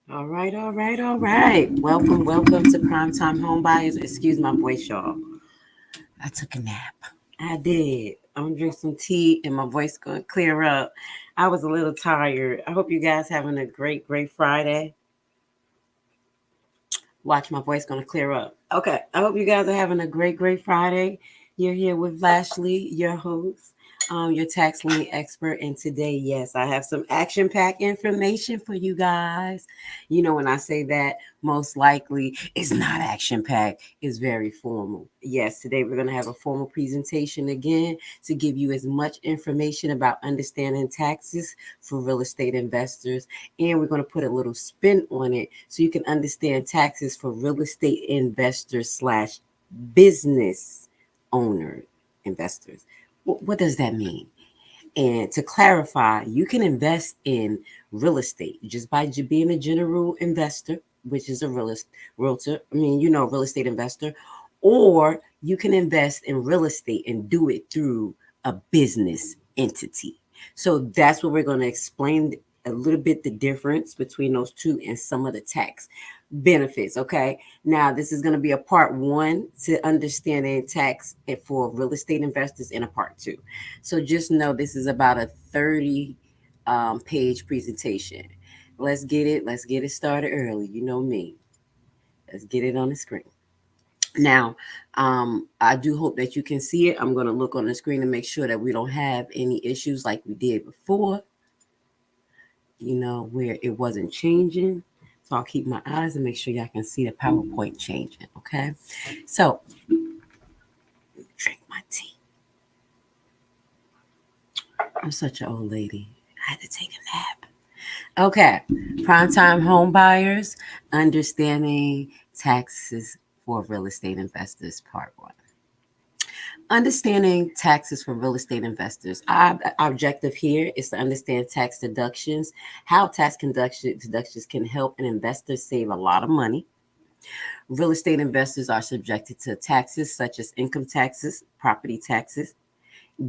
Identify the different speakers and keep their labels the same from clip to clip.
Speaker 1: All right, all right, all right. Welcome to Primetime Home Buyers. Excuse my voice, y'all. I took a nap. I did. I'm gonna drink some tea and my voice gonna clear up. I was a little tired. I hope you guys having a great Friday. Watch, my voice gonna clear up. Okay. I hope you guys are having a great Friday. You're here with Lashley, your host, your tax lien expert. And today, yes, I have some action-packed information for you guys. You know, when I say that, most likely it's not action-packed, it's very formal. Yes, today we're gonna have a formal presentation again to give you as much information about understanding taxes for real estate investors, and we're going to put a little spin on it so you can understand taxes for real estate investors slash business owner investors. What does that mean? And to clarify, you can invest in real estate just by being a general investor, which is a realtor. I mean, real estate investor, or you can invest in real estate and do it through a business entity. So that's what we're going to explain a little bit the difference between those two and some of the tax benefits. Okay. Now, this is going to be a part one to understanding tax for real estate investors and a part two. So just know this is about a 30 page presentation. Let's get it. Let's get it started early. You know me. Let's get it on the screen. Now, I do hope that you can see it. I'm going to look on the screen to make sure that we don't have any issues like we did before, where it wasn't changing. So I'll keep my eyes and make sure y'all can see the PowerPoint changing. Okay. So drink my tea. I'm such an old lady. I had to take a nap. Okay. Primetime home buyers, understanding taxes for real estate investors, part one. Understanding taxes for real estate investors. Our objective here is to understand tax deductions, how tax deductions can help an investor save a lot of money. Real estate investors are subjected to taxes such as income taxes, property taxes,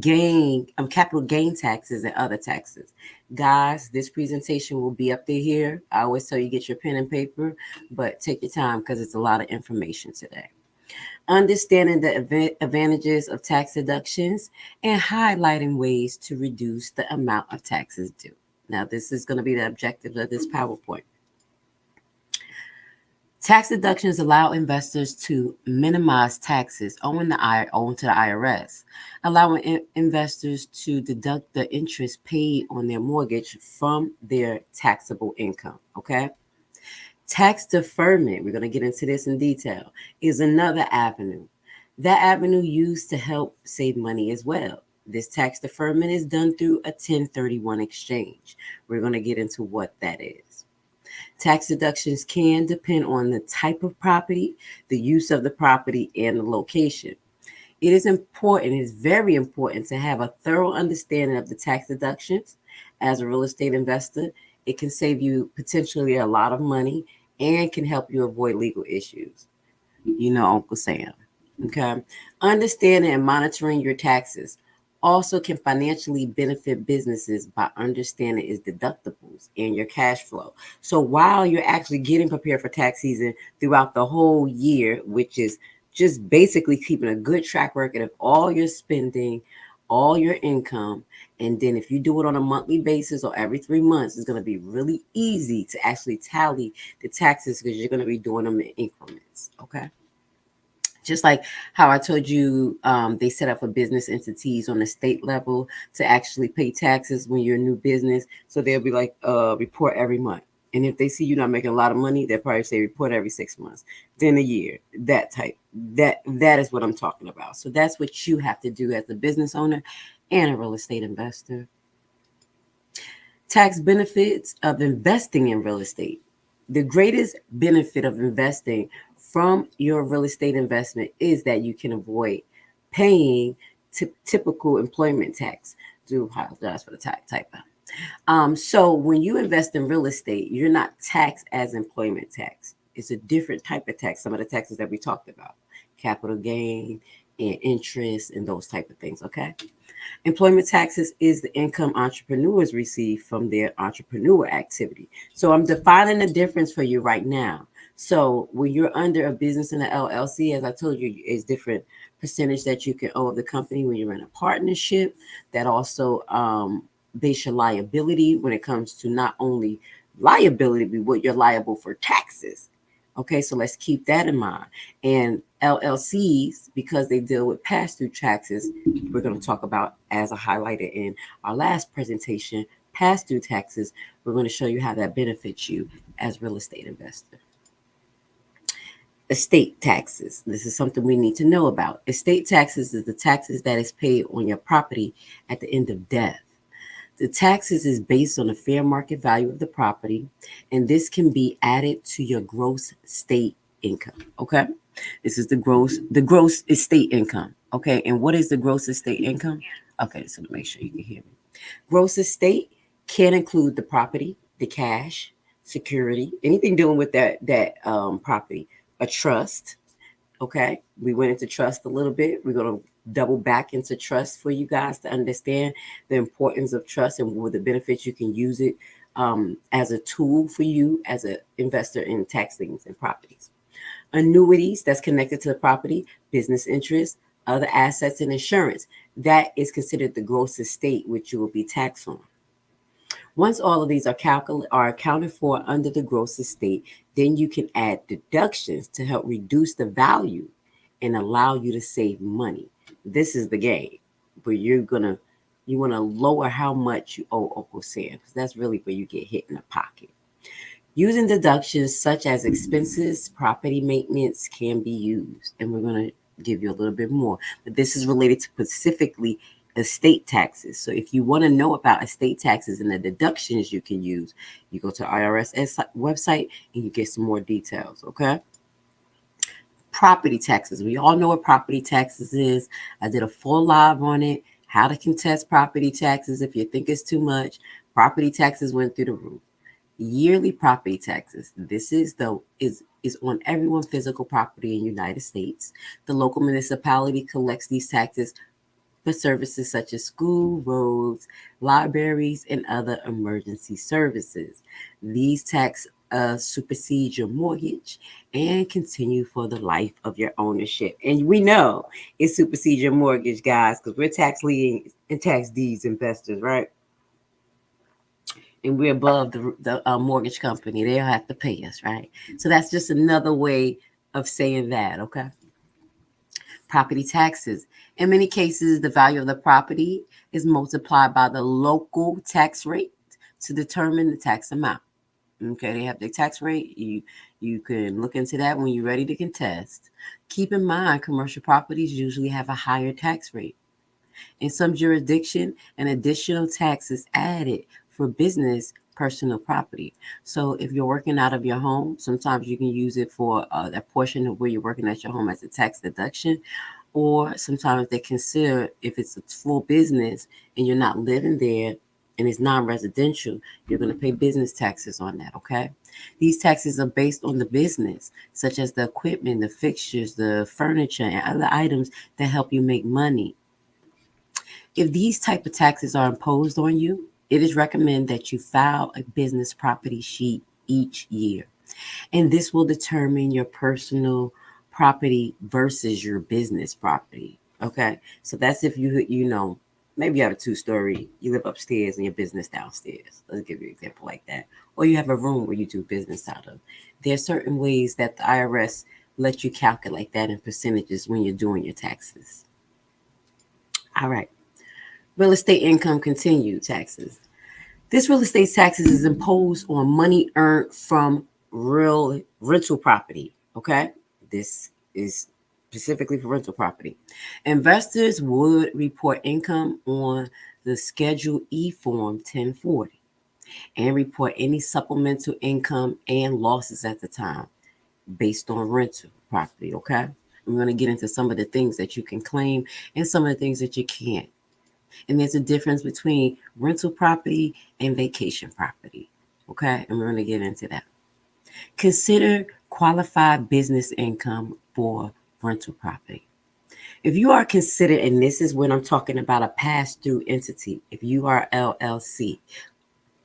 Speaker 1: capital gain taxes, and other taxes. Guys, this presentation will be up there here. I always tell you get your pen and paper, but take your time because it's a lot of information today. Understanding the advantages of tax deductions and highlighting ways to reduce the amount of taxes due. Now, this is going to be the objective of this PowerPoint. Tax deductions allow investors to minimize taxes owed to the IRS, allowing investors to deduct the interest paid on their mortgage from their taxable income. Okay. Tax deferment, we're going to get into this in detail, is another avenue. That avenue used to help save money as well. This tax deferment is done through a 1031 exchange. We're going to get into what that is. Tax deductions can depend on the type of property, the use of the property, and the location. It is very important to have a thorough understanding of the tax deductions. As a real estate investor, it can save you potentially a lot of money and can help you avoid legal issues. Uncle Sam. Okay. Understanding and monitoring your taxes also can financially benefit businesses by understanding its deductibles and your cash flow. So while you're actually getting prepared for tax season throughout the whole year, which is just basically keeping a good track record of all your spending, all your income, and then if you do it on a monthly basis or every 3 months, it's going to be really easy to actually tally the taxes because you're going to be doing them in increments. Okay. Just like how I told you, they set up for business entities on the state level to actually pay taxes when you're a new business. So they'll be like, report every month. And if they see you're not making a lot of money, they'll probably say report every 6 months, then a year, that type. That is what I'm talking about. So that's what you have to do as a business owner and a real estate investor. Tax benefits of investing in real estate. The greatest benefit of investing from your real estate investment is that you can avoid paying typical employment tax. Do apologize for the typo. So when you invest in real estate, you're not taxed as employment tax. It's a different type of tax. Some of the taxes that we talked about, capital gain, and interest and those type of things. Okay. Employment taxes is the income entrepreneurs receive from their entrepreneur activity. So I'm defining the difference for you right now. So when you're under a business in an LLC, as I told you, is different percentage that you can owe of the company. When you're in a partnership, that also base your liability when it comes to not only liability, but what you're liable for taxes. Okay, so let's keep that in mind. And LLCs, because they deal with pass-through taxes, we're going to talk about, as I highlighted in our last presentation, pass-through taxes. We're going to show you how that benefits you as real estate investor. Estate taxes. This is something we need to know about. Estate taxes is the taxes that is paid on your property at the end of death. The taxes is based on the fair market value of the property, and this can be added to your gross state income. Okay, this is the gross estate income. Okay, and what is the gross estate income? Okay, so to make sure you can hear me. Gross estate can include the property, the cash, security, anything dealing with that property, a trust. Okay, we went into trust a little bit. We're going to double back into trust for you guys to understand the importance of trust and what the benefits you can use it as a tool for you as an investor in tax liens and properties. Annuities that's connected to the property, business interests, other assets, and insurance. That is considered the gross estate, which you will be taxed on. Once all of these are accounted for under the gross estate, then you can add deductions to help reduce the value and allow you to save money. This is the game where you want to lower how much you owe Uncle Sam, because that's really where you get hit in the pocket. Using deductions such as expenses, property maintenance can be used, and we're going to give you a little bit more. But this is related to specifically estate taxes. So if you want to know about estate taxes and the deductions you can use, you go to IRS website and you get some more details. Okay. Property taxes. We all know what property taxes is. I did a full live on it. How to contest property taxes if you think it's too much. Property taxes went through the roof. Yearly property taxes. This is on everyone's physical property in the United States. The local municipality collects these taxes for services such as school, roads, libraries, and other emergency services. These taxes supersede your mortgage and continue for the life of your ownership. And we know it supersedes your mortgage, guys, because we're tax lien and tax deeds investors, right? And we're above the mortgage company. They'll have to pay us, right? So that's just another way of saying that, okay? Property taxes. In many cases, the value of the property is multiplied by the local tax rate to determine the tax amount. Okay, they have their tax rate. You can look into that when you're ready to contest. Keep in mind, commercial properties usually have a higher tax rate. In some jurisdiction, an additional tax is added for business personal property. So if you're working out of your home, sometimes you can use it for that portion of where you're working at your home as a tax deduction. Or sometimes they consider if it's a full business and you're not living there and it's non-residential, you're going to pay business taxes on that, okay? These taxes are based on the business, such as the equipment, the fixtures, the furniture, and other items that help you make money. If these type of taxes are imposed on you, it is recommended that you file a business property sheet each year. And this will determine your personal property versus your business property. Okay. So that's if maybe you have a 2-story, you live upstairs and your business downstairs. Let's give you an example like that. Or you have a room where you do business out of. There are certain ways that the IRS let you calculate that in percentages when you're doing your taxes. All right. Real estate income continued taxes. This real estate taxes is imposed on money earned from real rental property. Okay, this is specifically for rental property. Investors would report income on the Schedule E form 1040 and report any supplemental income and losses at the time based on rental property. Okay, I'm going to get into some of the things that you can claim and some of the things that you can't. And there's a difference between rental property and vacation property. Okay, and we're going to get into that. Consider qualified business income for rental property. If you are considered, and this is when I'm talking about a pass-through entity, if you are LLC,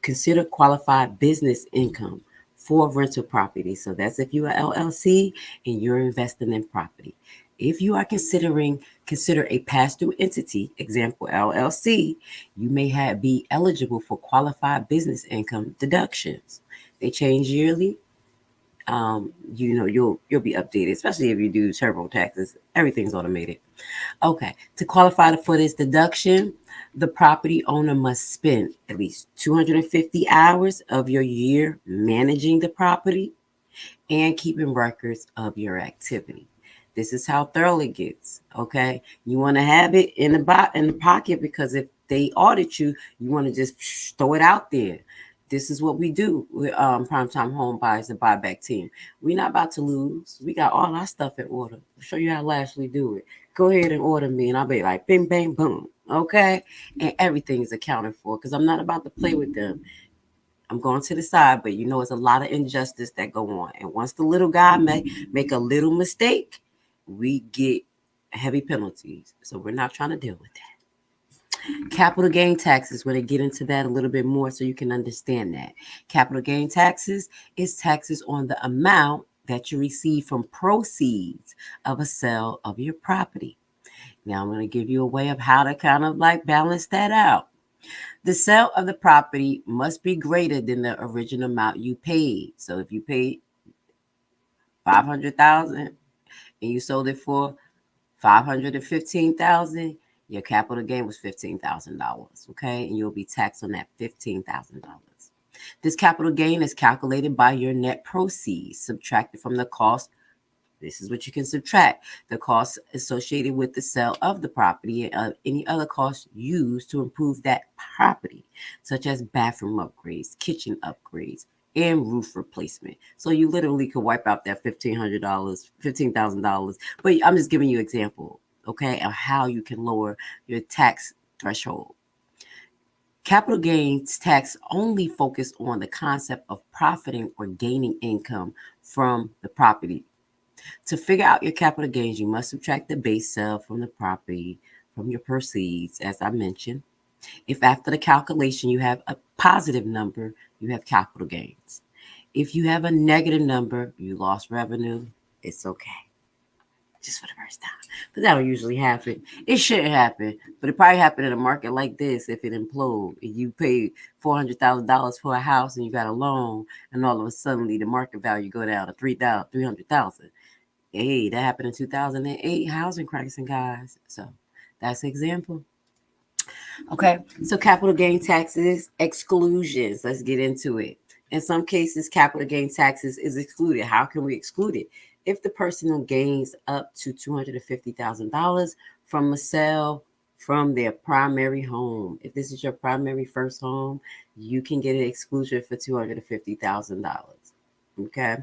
Speaker 1: consider qualified business income for rental property. So that's if you are LLC and you're investing in property. If you are consider a pass-through entity, example LLC, you may be eligible for qualified business income deductions. They change yearly. You'll be updated, especially if you do TurboTaxes. Everything's automated. Okay, to qualify for this deduction, the property owner must spend at least 250 hours of your year managing the property and keeping records of your activity. This is how thorough it gets. Okay, you want to have it in the pocket, because if they audit you, you want to just throw it out there. This is what we do with Primetime Home Buyers, the buyback team. We're not about to lose. We got all our stuff in order. I'll show you how Lashley do it. Go ahead and order me, and I'll be like, bing, bang, boom. Okay, and everything is accounted for, because I'm not about to play with them. I'm going to the side, but it's a lot of injustice that go on. And once the little guy make a little mistake, we get heavy penalties. So we're not trying to deal with that. Capital gain taxes, we're going to get into that a little bit more so you can understand that. Capital gain taxes is taxes on the amount that you receive from proceeds of a sale of your property. Now I'm going to give you a way of how to kind of like balance that out. The sale of the property must be greater than the original amount you paid. So if you paid $500,000 and you sold it for $515,000, your capital gain was $15,000. Okay, and you'll be taxed on that $15,000. This capital gain is calculated by your net proceeds subtracted from the cost. This is what you can subtract: the costs associated with the sale of the property and any other costs used to improve that property, such as bathroom upgrades, kitchen upgrades, and roof replacement. So you literally could wipe out that $1,500, $15,000. But I'm just giving you an example, okay, of how you can lower your tax threshold. Capital gains tax only focus on the concept of profiting or gaining income from the property. To figure out your capital gains, you must subtract the base sale from the property from your proceeds, as I mentioned. If after the calculation you have a positive number, you have capital gains. If you have a negative number, you lost revenue. It's okay, just for the first time. But that don't usually happen. It shouldn't happen, but it probably happened in a market like this if it implode and you paid $400,000 for a house and you got a loan, and all of a sudden the market value go down to $300,000. Hey, that happened in 2008 housing crisis, guys. So that's an example. Okay, so capital gain taxes, exclusions. Let's get into it. In some cases, capital gain taxes is excluded. How can we exclude it? If the personal gains up to $250,000 from a sale from their primary home. If this is your primary first home, you can get an exclusion for $250,000. Okay,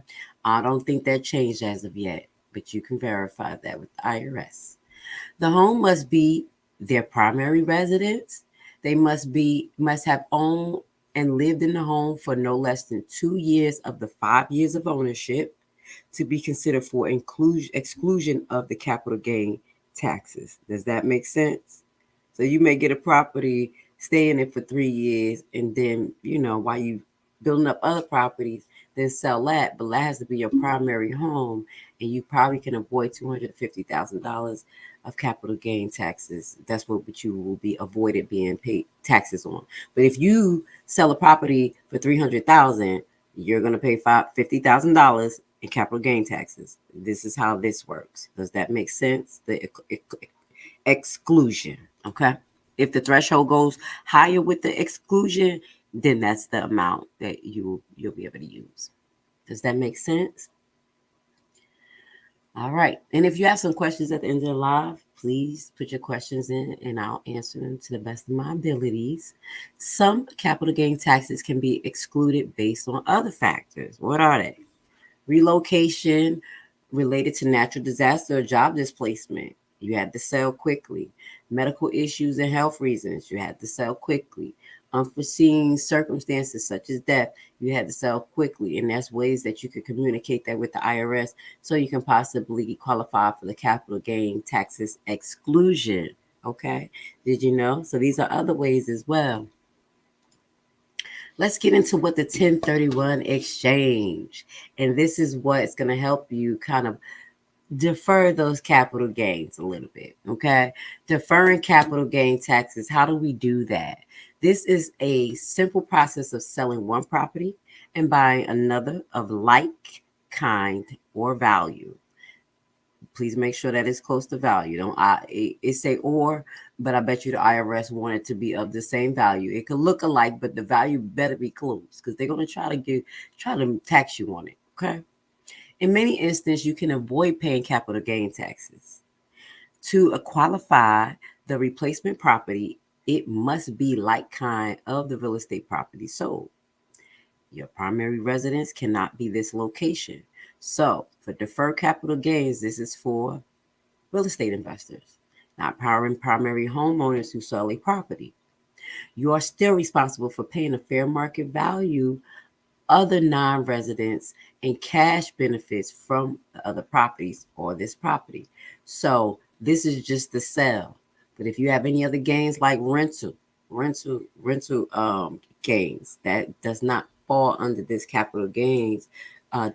Speaker 1: I don't think that changed as of yet, but you can verify that with the IRS. The home must be their primary residence. They must have owned and lived in the home for no less than 2 years of the 5 years of ownership to be considered for exclusion of the capital gain taxes. Does that make sense? So you may get a property, stay in it for 3 years, and then, while you building up other properties, then sell that, but that has to be your primary home, and you probably can avoid $250,000 of capital gain taxes. That's what you will be avoided being paid taxes on. But if you sell a property for $300,000, you're gonna pay $50,000 in capital gain taxes. This is how this works. Does that make sense? The exclusion. Okay. If the threshold goes higher with the exclusion, then that's the amount that you'll be able to use. Does that make sense? All right. And if you have some questions at the end of the live, please put your questions in and I'll answer them to the best of my abilities. Some capital gain taxes can be excluded based on other factors. What are they? Relocation related to natural disaster or job displacement. You had to sell quickly. medical issues and health reasons, you had to sell quickly. Unforeseen circumstances such as death, you had to sell quickly. And there's ways that you could communicate that with the IRS so you can possibly qualify for the capital gain taxes exclusion. Okay, did you know? So these are other ways as well. Let's get into what the 1031 exchange. And this is what's going to help you kind of defer those capital gains a little bit. Okay. Deferring capital gain taxes. How do we do that? This is a simple process of selling one property and buying another of like kind or value. Please make sure that it's close to value. Don't it say or, but I bet you the IRS want it to be of the same value. It could look alike, but the value better be close because they're gonna try to tax you on it. Okay. In many instances, you can avoid paying capital gain taxes. To qualify the replacement property, it must be like kind of the real estate property sold. Your primary residence cannot be this location. So, for deferred capital gains, this is for real estate investors, not primary homeowners who sell a property. You are still responsible for paying a fair market value other non-residents and cash benefits from the other properties or this property. So this is just the sale. But if you have any other gains like rental gains, that does not fall under this capital gains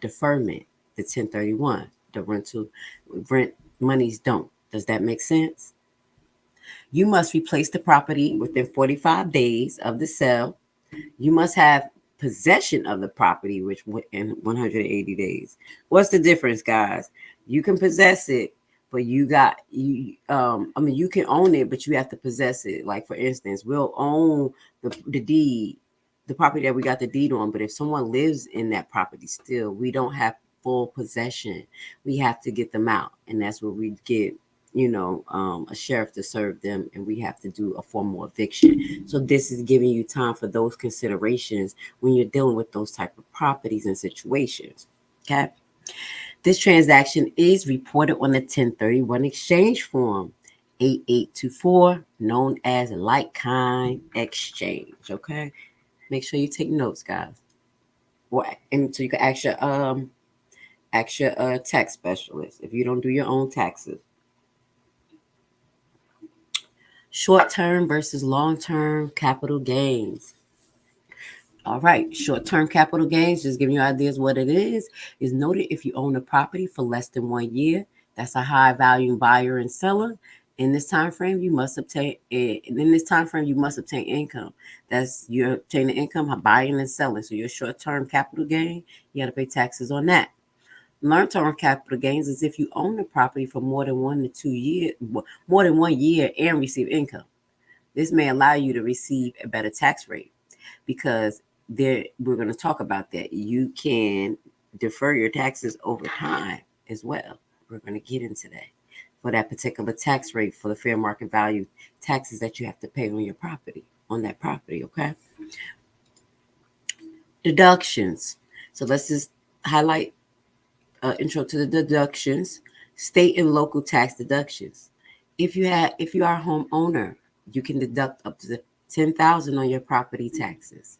Speaker 1: deferment, the 1031. The rent monies don't. Does that make sense? You must replace the property within 45 days of the sale. You must have possession of the property, which in 180 days. What's the difference, guys? You can possess it, but you can own it, but you have to possess it. Like for instance, we'll own the deed, the property that we got the deed on, but if someone lives in that property still, we don't have full possession. We have to get them out, and that's where we get a sheriff to serve them, and we have to do a formal eviction. So this is giving you time for those considerations when you're dealing with those type of properties and situations. Okay. This transaction is reported on the 1031 exchange form 8824, known as like kind exchange. Okay. Make sure you take notes, guys. And so you can ask your tax specialist if you don't do your own taxes. Short-term versus long-term capital gains. All right, short-term capital gains, just giving you ideas what it is noted if you own a property for less than 1 year. That's a high value buyer and seller. In this time frame, you must obtain income. That's you're obtaining income buying and selling. So your short-term capital gain, you got to pay taxes on that. Long-term capital gains is if you own the property for more than 1 year and receive income. This may allow you to receive a better tax rate because we're going to talk about that. You can defer your taxes over time as well. We're going to get into that for that particular tax rate for the fair market value taxes that you have to pay on that property. Okay. Deductions. So let's just highlight intro to the deductions. State and local tax deductions. If you are a homeowner, you can deduct up to $10,000 on your property taxes.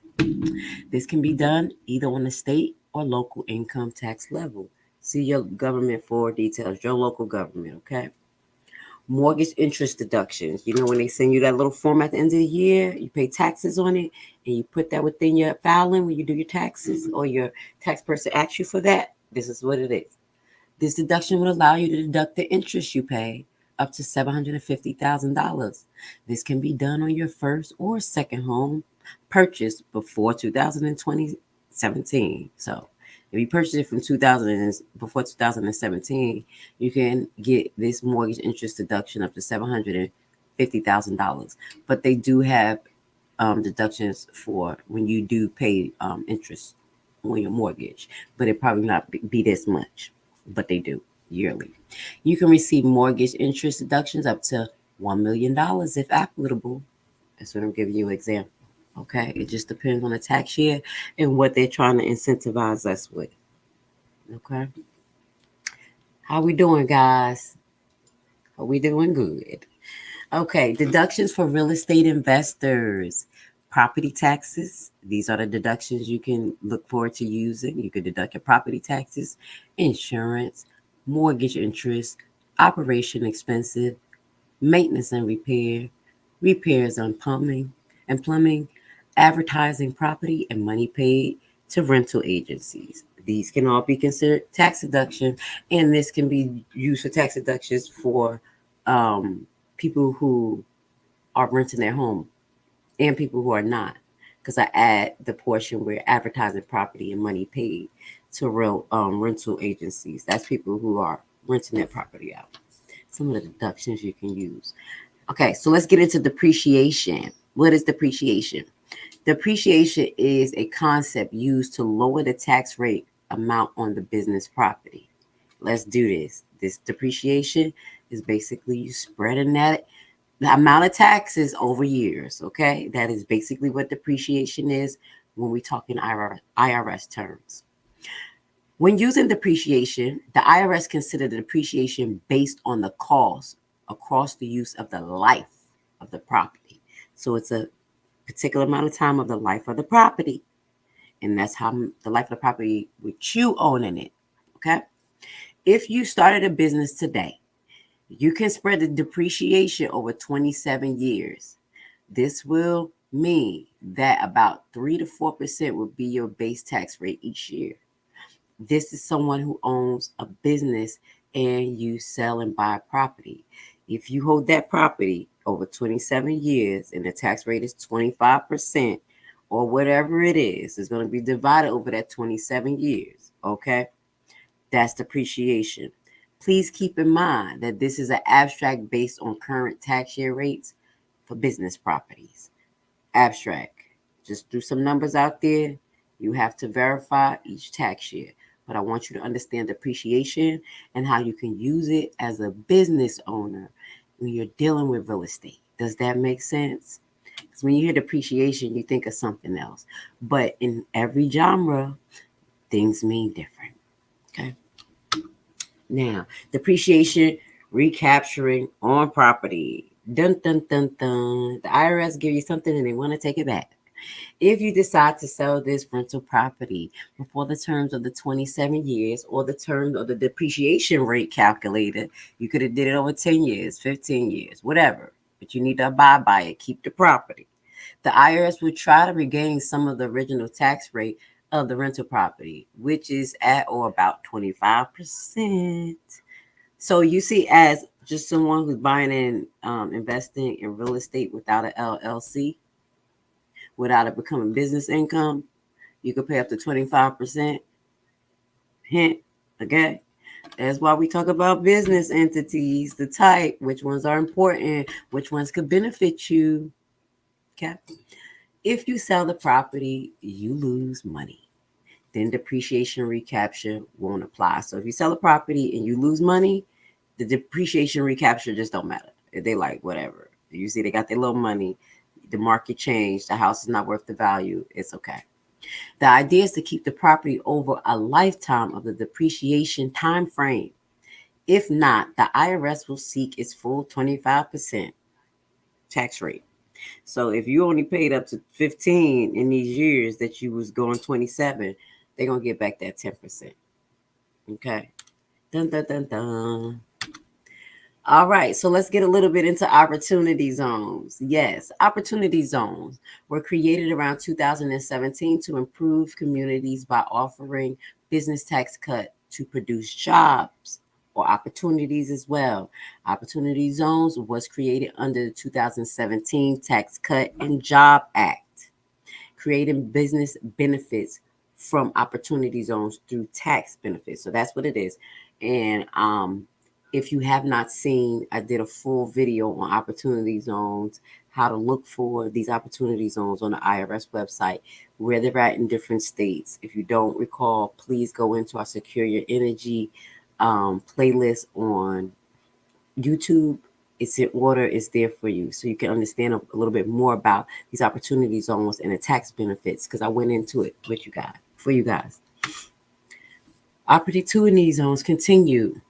Speaker 1: This can be done either on the state or local income tax level. See your government for details, your local government, okay? Mortgage interest deductions. You know, when they send you that little form at the end of the year, you pay taxes on it, and you put that within your filing when you do your taxes, or your tax person asks you for that. This is what it is. This deduction will allow you to deduct the interest you pay up to $750,000. This can be done on your first or second home purchase before 2017. So if you purchase it from before 2017, you can get this mortgage interest deduction up to $750,000. But they do have deductions for when you do pay interest on your mortgage, but it probably not be this much, but they do yearly. You can receive mortgage interest deductions up to $1 million if applicable. That's what I'm giving you an example. Okay, it just depends on the tax year and what they're trying to incentivize us with. Okay, how we doing, guys? Are we doing good? Okay, deductions for real estate investors. Property taxes. These are the deductions you can look forward to using. You could deduct your property taxes, insurance, mortgage interest, operation expenses, maintenance and repairs on plumbing, advertising property, and money paid to rental agencies. These can all be considered tax deduction, and this can be used for tax deductions for um, people who are renting their home and people who are not. Because I add the portion where advertising property and money paid to real rental agencies. That's people who are renting their property out. Some of the deductions you can use. Okay, so let's get into depreciation. What is depreciation? Depreciation is a concept used to lower the tax rate amount on the business property. Let's do this. This depreciation is basically you spreading that the amount of taxes over years. Okay, that is basically what depreciation is when we talk in IRS terms. When using depreciation, the IRS consider the depreciation based on the cost across the use of the life of the property. So it's a particular amount of time of the life of the property. And that's how the life of the property with you owning it. Okay. If you started a business today, you can spread the depreciation over 27 years. This will mean that about 3 to 4% will be your base tax rate each year. This is someone who owns a business and you sell and buy property. If you hold that property over 27 years and the tax rate is 25% or whatever it is, it's going to be divided over that 27 years. Okay. That's depreciation. Please keep in mind that this is an abstract based on current tax year rates for business properties. Abstract. Just do some numbers out there. You have to verify each tax year. But I want you to understand depreciation and how you can use it as a business owner when you're dealing with real estate. Does that make sense? Because when you hear depreciation, you think of something else. But in every genre, things mean different. Okay. Now, depreciation recapturing on property. Dun dun dun dun. The IRS give you something and they want to take it back. If you decide to sell this rental property before the terms of the 27 years or the terms of the depreciation rate calculated, you could have did it over 10 years, 15 years, whatever. But you need to abide by it. Keep the property. The IRS would try to regain some of the original tax rate of the rental property, which is at or about 25%. So you see, as just someone who's buying and investing in real estate without an LLC, without it becoming business income, you could pay up to 25%. Hint, okay? That's why we talk about business entities, the type, which ones are important, which ones could benefit you. Okay. If you sell the property, you lose money. Then depreciation recapture won't apply. So if you sell a property and you lose money, the depreciation recapture just don't matter. They like whatever. You see, they got their little money. The market changed. The house is not worth the value. It's okay. The idea is to keep the property over a lifetime of the depreciation time frame. If not, the IRS will seek its full 25% tax rate. So if you only paid up to 15 in these years that you was going 27, they're gonna get back that 10%. Okay. Dun dun dun dun. All right, so let's get a little bit into opportunity zones. Yes, opportunity zones were created around 2017 to improve communities by offering business tax cut to produce jobs or opportunities as well. Opportunity zones was created under the 2017 Tax Cut and Job Act, creating business benefits from opportunity zones through tax benefits. So that's what it is. And if you have not seen, I did a full video on opportunity zones, how to look for these opportunity zones on the IRS website, where they're at in different states. If you don't recall, please go into our Secure Your Energy playlist on YouTube. It's in order, it's there for you. So you can understand a little bit more about these opportunity zones and the tax benefits, because I went into it with you guys, for you guys. Opportunity zones continue.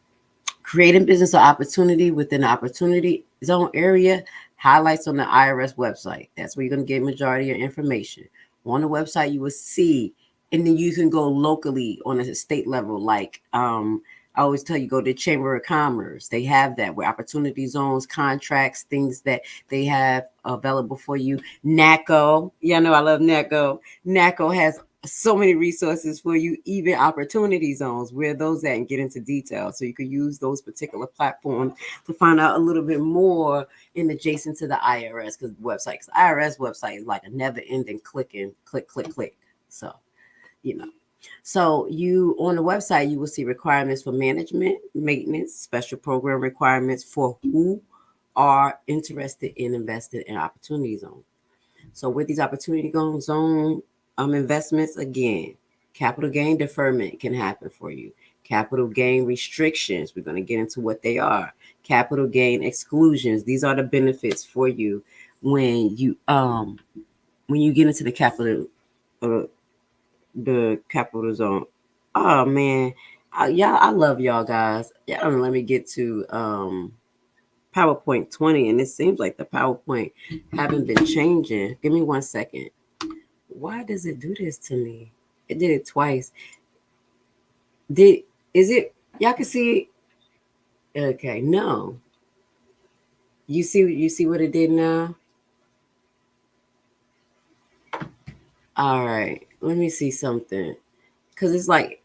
Speaker 1: Creating business or opportunity within the opportunity zone area highlights on the IRS website. That's where you're going to get majority of your information. On the website, you will see, and then you can go locally on a state level. Like I always tell you, go to Chamber of Commerce. They have that where opportunity zones, contracts, things that they have available for you. NACO, yeah, I know I love NACO. NACO has so many resources for you, even opportunity zones, where those at, and get into detail. So you can use those particular platforms to find out a little bit more in adjacent to the IRS, because the IRS website is like a never ending clicking, click, click, click. So, you know. So you on the website, you will see requirements for management, maintenance, special program requirements for who are interested in investing in opportunity zone. So with these opportunity zone investments, again, capital gain deferment can happen for you. Capital gain restrictions, we're going to get into what they are. Capital gain exclusions, these are the benefits for you when you get into uh, the capital zone. Oh man, y'all, I love y'all guys. Y'all let me get to PowerPoint 20, and it seems like the PowerPoint haven't been changing. Give me 1 second. Why does it do this to me? It did it twice. Did is it? Y'all can see it. Okay, no. You see what it did now? All right. Let me see something. Cause it's like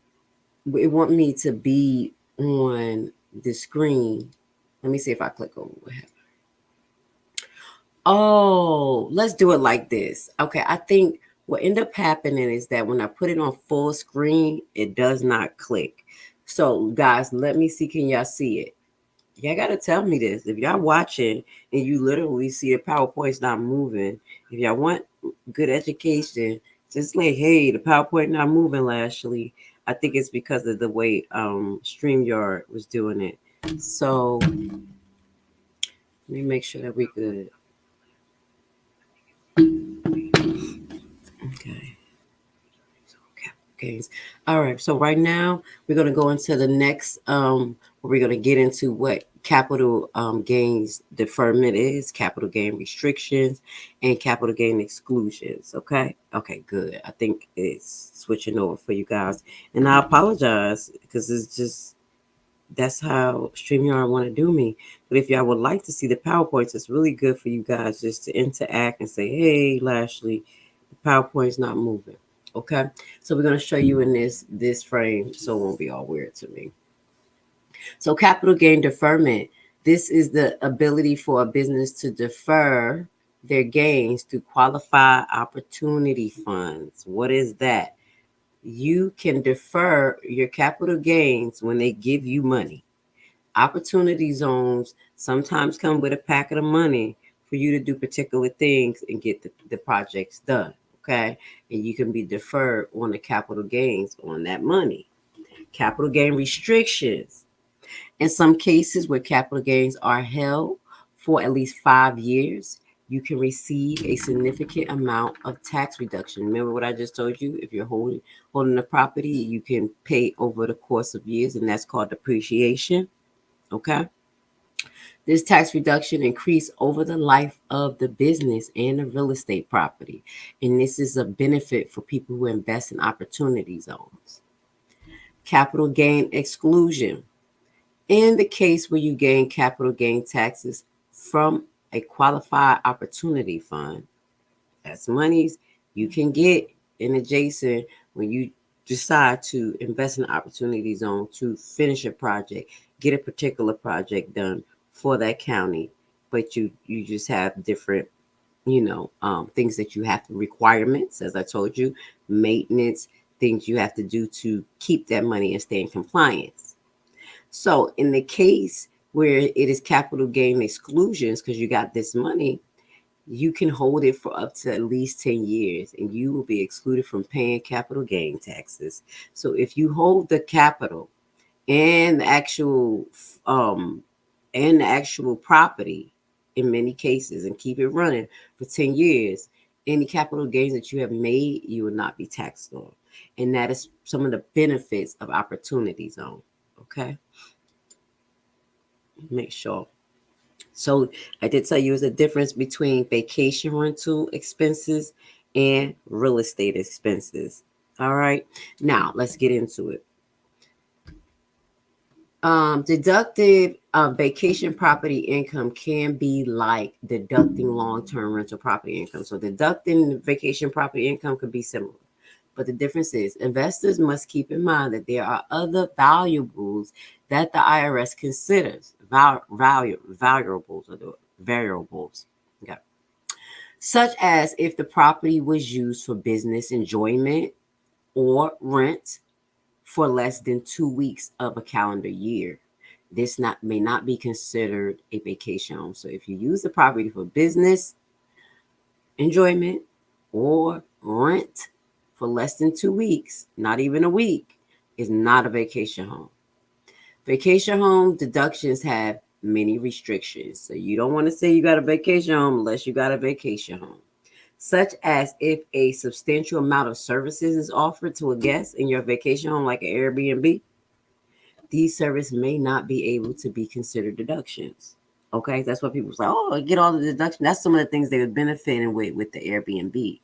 Speaker 1: it want me to be on the screen. Let me see if I click over. Oh, let's do it like this. Okay, I think what end up happening is that when I put it on full screen, it does not click. So, guys, let me see. Can y'all see it? Y'all gotta tell me this. If y'all watching and you literally see the PowerPoint's not moving, if y'all want good education, just like, hey, the PowerPoint not moving, Lashley. I think it's because of the way StreamYard was doing it. So let me make sure that we good. Okay. Gains. All right. So right now we're going to go into the next. We're going to get into what capital gains deferment is, capital gain restrictions, and capital gain exclusions. Okay. Okay. Good. I think it's switching over for you guys, and I apologize because it's just that's how StreamYard want to do me. But if y'all would like to see the PowerPoints, it's really good for you guys just to interact and say, "Hey, Lashley, the PowerPoint's not moving." Okay, so we're going to show you in this frame, so it won't be all weird to me. So capital gain deferment. This is the ability for a business to defer their gains through qualified opportunity funds. What is that? You can defer your capital gains when they give you money. Opportunity zones sometimes come with a packet of money for you to do particular things and get the projects done. Okay. And you can be deferred on the capital gains on that money. Capital gain restrictions. In some cases where capital gains are held for at least 5 years, you can receive a significant amount of tax reduction. Remember what I just told you? If you're holding a property, you can pay over the course of years, and that's called depreciation. Okay. This tax reduction increased over the life of the business and the real estate property. And this is a benefit for people who invest in opportunity zones. Capital gain exclusion. In the case where you gain capital gain taxes from a qualified opportunity fund, that's monies you can get in adjacent when you decide to invest in an opportunity zone to finish a project, get a particular project done for that county, but you just have different things that you have to requirements, as I told you, maintenance, things you have to do to keep that money and stay in compliance. So in the case where it is capital gain exclusions, because you got this money, you can hold it for up to at least 10 years and you will be excluded from paying capital gain taxes. So if you hold the capital and the actual property in many cases and keep it running for 10 years, any capital gains that you have made, you will not be taxed on. And that is some of the benefits of opportunity zone. Okay. Make sure. So I did tell you there's a difference between vacation rental expenses and real estate expenses. All right. Now let's get into it. Deducted vacation property income can be like deducting long-term rental property income. So deducting vacation property income could be similar. But the difference is investors must keep in mind that there are other valuables that the IRS considers valuables or the variables. Okay. Such as if the property was used for business enjoyment or rent for less than 2 weeks of a calendar year. This may not be considered a vacation home. So if you use the property for business enjoyment or rent for less than 2 weeks, not even a week, is not a vacation home. Vacation home deductions have many restrictions. So you don't want to say you got a vacation home unless you got a vacation home. Such as if a substantial amount of services is offered to a guest in your vacation home, like an Airbnb, these services may not be able to be considered deductions. Okay, that's what people say. Oh, get all the deductions. That's some of the things they would benefit with the Airbnb.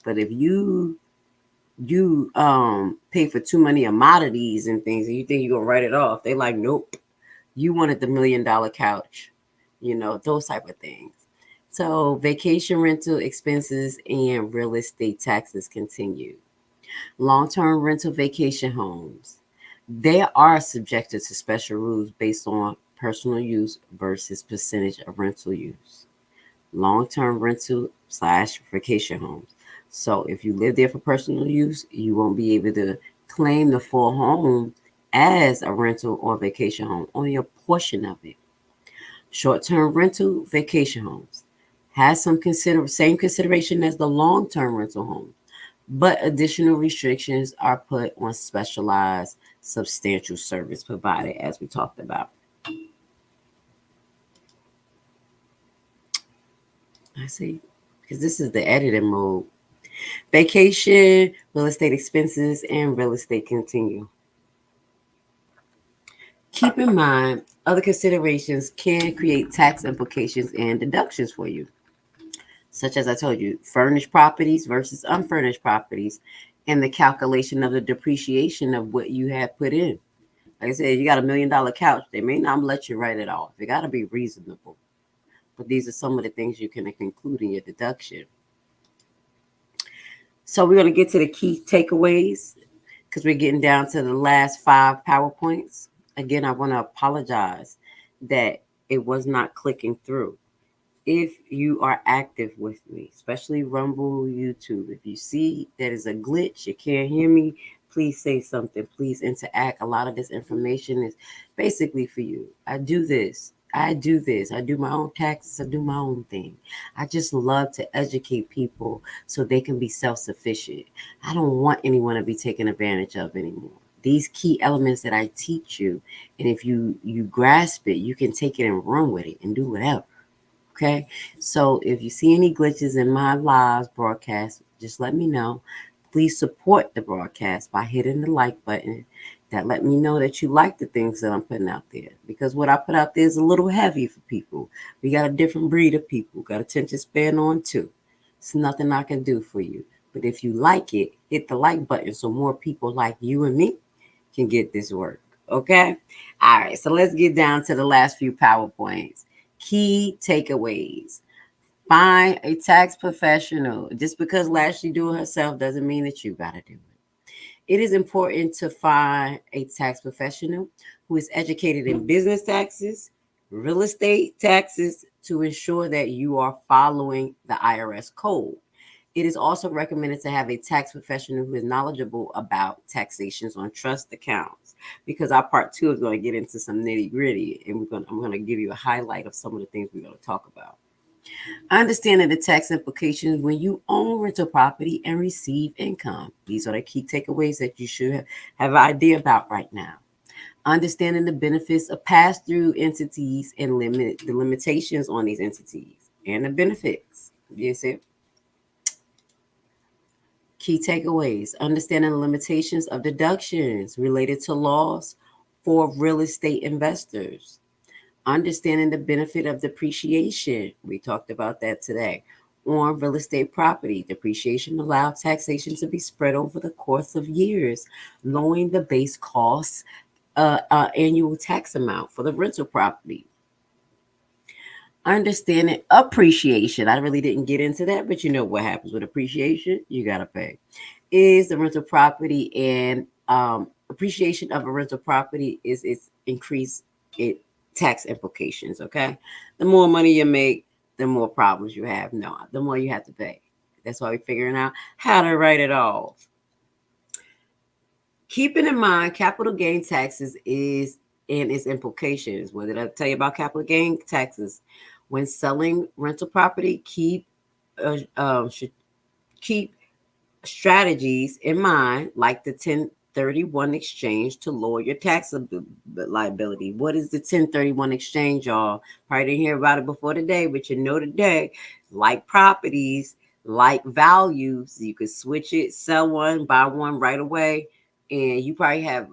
Speaker 1: But if you pay for too many commodities and things, and you think you're gonna write it off, they like, nope. You wanted the $1 million couch, those type of things. So vacation rental expenses and real estate taxes continue. Long-term rental vacation homes. They are subjected to special rules based on personal use versus percentage of rental use. Long-term rental slash vacation homes. So if you live there for personal use, you won't be able to claim the full home as a rental or vacation home, only a portion of it. Short-term rental vacation homes has same consideration as the long-term rental home, but additional restrictions are put on specialized substantial service provided, as we talked about. I see, because this is the editing mode. Vacation, real estate expenses, and real estate continue. Keep in mind, other considerations can create tax implications and deductions for you, such as I told you, furnished properties versus unfurnished properties, and the calculation of the depreciation of what you have put in. Like I said, you got $1 million couch, they may not let you write it off. It got to be reasonable. But these are some of the things you can include in your deduction. So we're going to get to the key takeaways because we're getting down to the last 5 PowerPoints. Again, I want to apologize that it was not clicking through. If you are active with me, especially Rumble, YouTube, if you see that is a glitch, you can't hear me, please say something. Please interact. A lot of this information is basically for you. I do this. I do this. I do my own taxes. I do my own thing. I just love to educate people so they can be self sufficient. I don't want anyone to be taken advantage of anymore. These key elements that I teach you, and if you grasp it, you can take it and run with it and do whatever. Okay, so if you see any glitches in my live broadcast, just let me know. Please support the broadcast by hitting the like button. That let me know that you like the things that I'm putting out there. Because what I put out there is a little heavy for people. We got a different breed of people. Got attention span on too. It's nothing I can do for you. But if you like it, hit the like button so more people like you and me can get this work. Okay? All right, so let's get down to the last few PowerPoints. Key takeaways. Find a tax professional. Just because Lashley do it herself doesn't mean that you got to do it. It is important to find a tax professional who is educated in business taxes, real estate taxes, to ensure that you are following the IRS code. It is also recommended to have a tax professional who is knowledgeable about taxations on trust accounts, because our part 2 is going to get into some nitty gritty, and I'm going to give you a highlight of some of the things we're going to talk about. Understanding the tax implications when you own rental property and receive income. These are the key takeaways that you should have an idea about right now. Understanding the benefits of pass-through entities and the limitations on these entities and the benefits. You see? Key takeaways: understanding the limitations of deductions related to laws for real estate investors. Understanding the benefit of depreciation. We talked about that today. On real estate property, depreciation allows taxation to be spread over the course of years, lowering the base cost annual tax amount for the rental property. Understanding appreciation. I really didn't get into that, but you know what happens with appreciation? You got to pay. Is the rental property and appreciation of a rental property is its increase it tax implications. Okay, the more money you make, the more problems you have. No, the more you have to pay. That's why we're figuring out how to write it off. Keeping in mind capital gain taxes is and its implications. What did I tell you about capital gain taxes? When selling rental property, should keep strategies in mind, like the 1031 exchange to lower your tax liability. What is the 1031 exchange, y'all? Probably didn't hear about it before today, but you know today, like properties, like values, you could switch it, sell one, buy one right away, and you probably have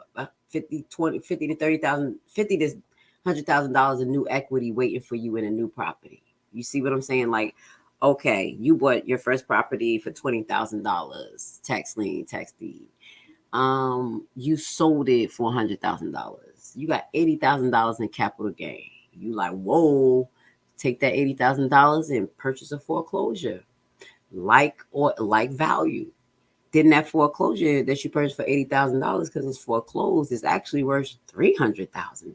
Speaker 1: 50 to 30,000, 50 to $100,000 of new equity waiting for you in a new property. You see what I'm saying? Like, okay, you bought your first property for $20,000, tax lien, tax deed. You sold it for $100,000. You got $80,000 in capital gain. You like, whoa, take that $80,000 and purchase a foreclosure, like value. Then that foreclosure that you purchased for $80,000 because it's foreclosed is actually worth $300,000.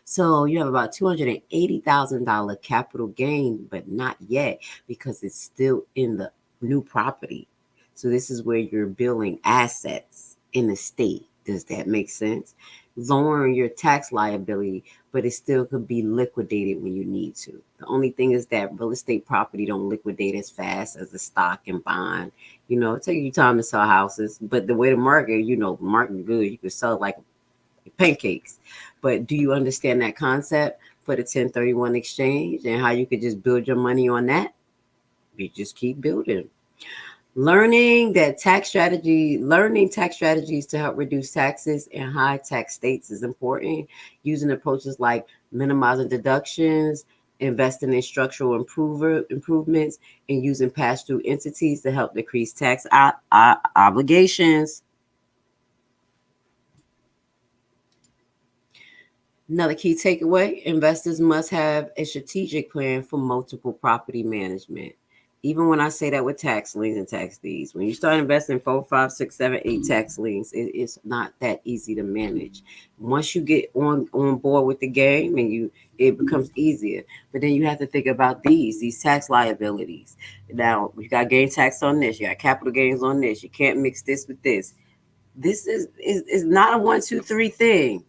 Speaker 1: So you have about $280,000 capital gain, but not yet because it's still in the new property. So this is where you're building assets in the state. Does that make sense? Lowering your tax liability, but it still could be liquidated when you need to. The only thing is that real estate property don't liquidate as fast as the stock and bond. It takes you time to sell houses, but the way the market, the market good, you can sell like pancakes. But do you understand that concept for the 1031 exchange and how you could just build your money on that? You just keep building. Learning tax strategies to help reduce taxes in high tax states is important. Using approaches like minimizing deductions, investing in structural improvements, and using pass-through entities to help decrease tax obligations. Another key takeaway, investors must have a strategic plan for multiple property management. Even when I say that with tax liens and tax deeds, when you start investing 4, 5, 6, 7, 8 tax liens, it's not that easy to manage. Once you get on board with the game and it becomes easier. But then you have to think about these tax liabilities. Now you got gain tax on this, you got capital gains on this. You can't mix this with this. This is not a 1, 2, 3 thing.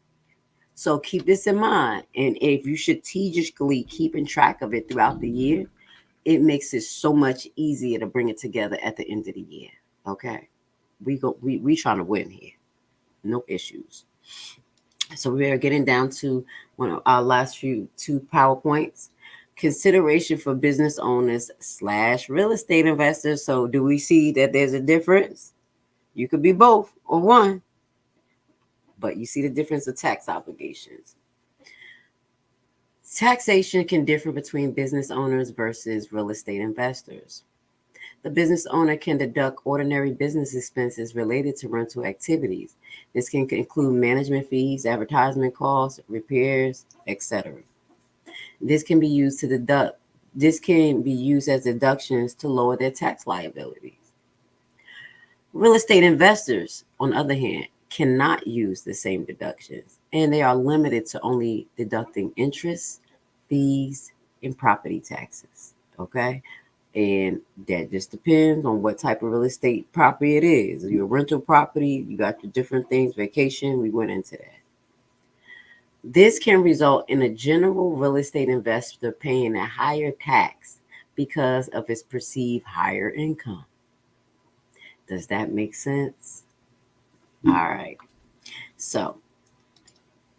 Speaker 1: So keep this in mind. And if you strategically keeping track of it throughout the year, it makes it so much easier to bring it together at the end of the year. Okay. We trying to win here. No issues. So we are getting down to one of our last two PowerPoints. Consideration for business owners / real estate investors. So do we see that there's a difference? You could be both or one, but you see the difference of tax obligations. Taxation can differ between business owners versus real estate investors. The business owner can deduct ordinary business expenses related to rental activities. This can include management fees, advertisement costs, repairs, etc. This can be used as deductions to lower their tax liabilities. Real estate investors, on the other hand, cannot use the same deductions, and they are limited to only deducting interest, fees, and property taxes. Okay? And that just depends on what type of real estate property it is. Your rental property, you got your different things, vacation, we went into that. This can result in a general real estate investor paying a higher tax because of its perceived higher income. Does that make sense? All right. So,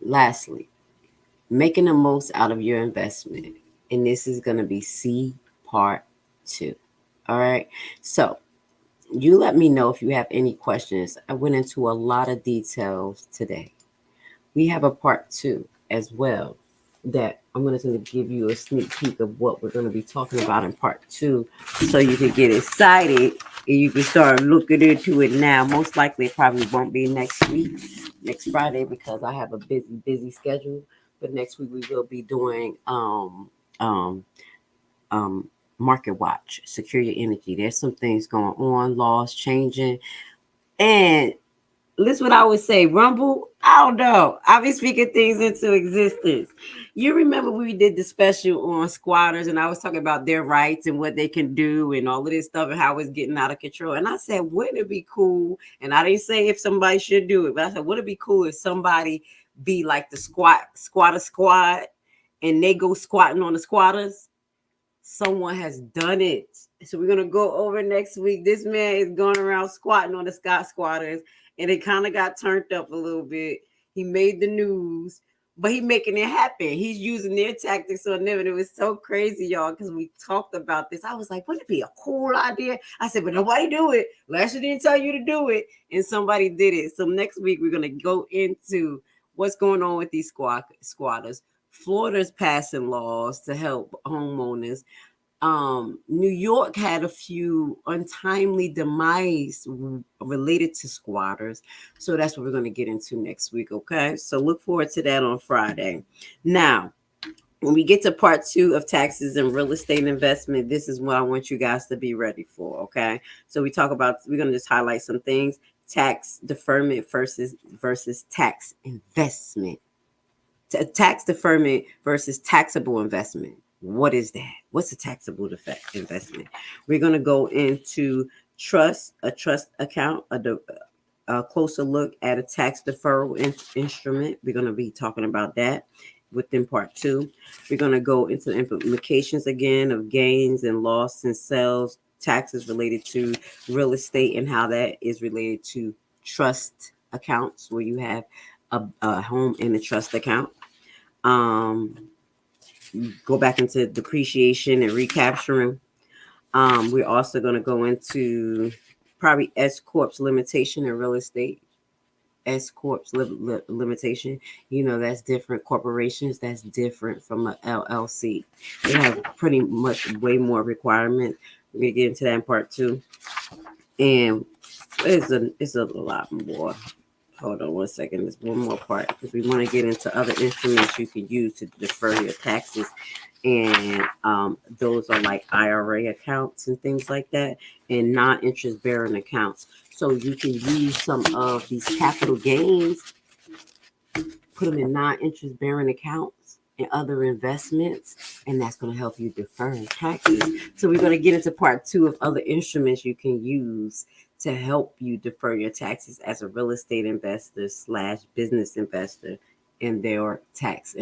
Speaker 1: lastly, making the most out of your investment. And this is going to be C part 2. All right. So, you let me know if you have any questions. I went into a lot of details today. We have a part 2 as well. that I'm going to give you a sneak peek of what we're going to be talking about in part 2, so you can get excited and you can start looking into it now. Most likely it probably won't be next week, next Friday, because I have a busy schedule. But next week we will be doing um um market watch, secure your energy. There's some things going on, laws changing, and listen what I would say, Rumble. I don't know. I be speaking things into existence. You remember we did the special on squatters, and I was talking about their rights and what they can do and all of this stuff and how it's getting out of control. And I said, wouldn't it be cool? And I didn't say if somebody should do it, but I said, would it be cool if somebody be like the squatter squad and they go squatting on the squatters? Someone has done it. So we're gonna go over next week. This man is going around squatting on the squatters, and it kind of got turned up a little bit. He made the news, but he making it happen. He's using their tactics on them, and it was so crazy, y'all, because we talked about this. I was like, wouldn't it be a cool idea? I said, but nobody do it. Lashley didn't tell you to do it, and somebody did it. So next week we're gonna go into what's going on with these squatters. Florida's passing laws to help homeowners. New York had a few untimely demise related to squatters. So that's what we're going to get into next week. Okay. So look forward to that on Friday. Now, when we get to part 2 of taxes and real estate investment, this is what I want you guys to be ready for. Okay. So we're going to just highlight some things: tax deferment versus tax investment. Tax deferment versus taxable investment. What is that? What's a taxable investment? We're going to go into a trust account, a closer look at a tax deferral instrument. We're going to be talking about that within part 2. We're going to go into the implications again of gains and loss and sales, taxes related to real estate, and how that is related to trust accounts where you have a home in a trust account. Go back into depreciation and recapturing. We're also going to go into probably S corps limitation in real estate. S corps limitation. You know, that's different. Corporations, that's different from a LLC. They have pretty much way more requirements. We're gonna get into that in part 2, and it's a lot more. Hold on one second. There's one more part because we want to get into other instruments you can use to defer your taxes. And those are like IRA accounts and things like that, and non-interest bearing accounts. So you can use some of these capital gains, put them in non-interest bearing accounts and other investments, and that's going to help you defer taxes. So we're going to get into part 2 of other instruments you can use to help you defer your taxes as a real estate investor / business investor, and their tax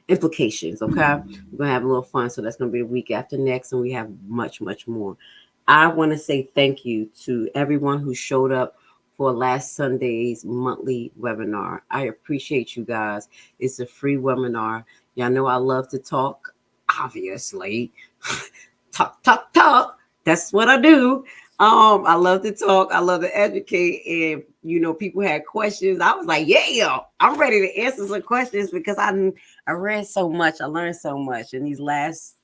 Speaker 1: implications. Okay, we're gonna have a little fun. So that's gonna be the week after next, and we have much more. I want to say thank you to everyone who showed up for last Sunday's monthly webinar. I appreciate you guys. It's a free webinar. Y'all know I love to talk, obviously. talk. That's what I do. I love to talk. I love to educate. And, you know, people had questions. I was like, yeah, I'm ready to answer some questions because I read so much. I learned so much. In these last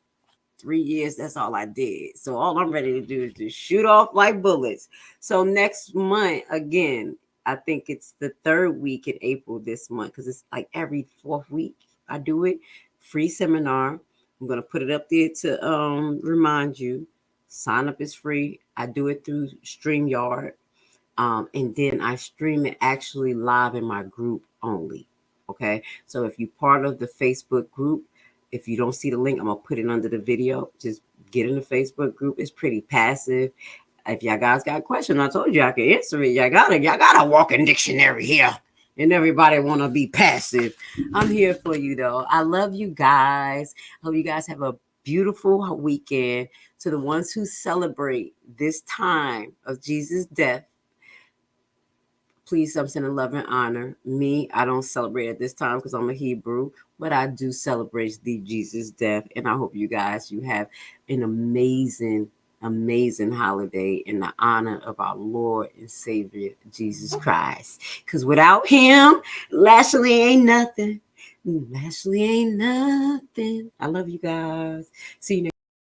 Speaker 1: 3 years, that's all I did. So all I'm ready to do is just shoot off like bullets. So next month, again, I think it's the 3rd week in April this month, because it's like every 4th week I do it. Free seminar. I'm going to put it up there to remind you. Sign up is free. I do it through StreamYard. And then I stream it actually live in my group only. Okay. So if you're part of the Facebook group, if you don't see the link, I'm going to put it under the video. Just get in the Facebook group. It's pretty passive. If y'all guys got questions, I told you I can answer it. Y'all got a walking dictionary here. And everybody want to be passive. I'm here for you, though. I love you guys. Hope you guys have a beautiful weekend. To the ones who celebrate this time of Jesus' death, please send in love and honor. Me, I don't celebrate at this time because I'm a Hebrew, but I do celebrate the Jesus' death. And I hope you guys, you have an amazing holiday in the honor of our Lord and Savior, Jesus Christ. Because without him, Lashley ain't nothing. Ashley ain't nothing. I love you guys. See you next